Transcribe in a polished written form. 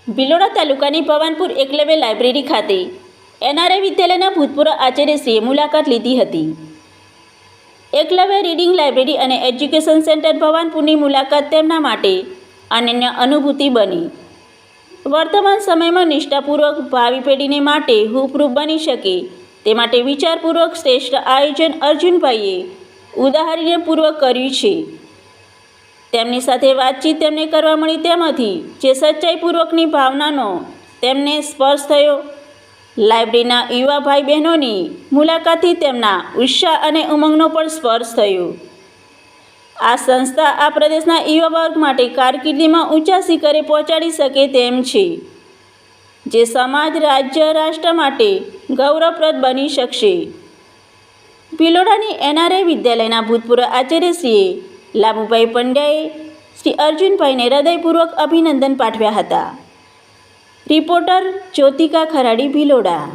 ભિલોડા તાલુકાની ભવાનપુર એકલવ્ય લાઇબ્રેરી ખાતે એનઆરએ વિદ્યાલયના ભૂતપૂર્વ આચાર્યશ્રીએ મુલાકાત લીધી હતી. એકલવ્ય રીડિંગ લાઇબ્રેરી અને એજ્યુકેશન સેન્ટર ભવાનપુરની મુલાકાત તેમના માટે અનન્ય અનુભૂતિ બની. વર્તમાન સમયમાં નિષ્ઠાપૂર્વક ભાવિ પેઢીને માટે હૂપરૂપ બની શકે તે માટે વિચારપૂર્વક શ્રેષ્ઠ આયોજન અર્જુનભાઈએ ઉદાહરણપૂર્વક કર્યું છે. તેમની સાથે વાતચીત તેમને કરવા મળી, તેમાંથી જે સચ્ચાઈપૂર્વકની ભાવનાનો તેમને સ્પર્શ થયો. લાઇબ્રેરીના યુવા ભાઈ બહેનોની મુલાકાતથી તેમના ઉત્સાહ અને ઉમંગનો પણ સ્પર્શ થયો. આ સંસ્થા આ પ્રદેશના યુવા વર્ગ માટે કારકિર્દીમાં ઊંચા શિખરે પહોંચાડી શકે તેમ છે, જે સમાજ, રાજ્ય, રાષ્ટ્ર માટે ગૌરવપ્રદ બની શકશે. ભિલોડાની એનઆરએ વિદ્યાલયના ભૂતપૂર્વ આચાર્યશ્રીએ લાભુભાઈ પંડ્યાએ શ્રી અર્જુનભાઈને હૃદયપૂર્વક અભિનંદન પાઠવ્યા હતા. રિપોર્ટર જ્યોતિકા ખરાડી, ભિલોડા.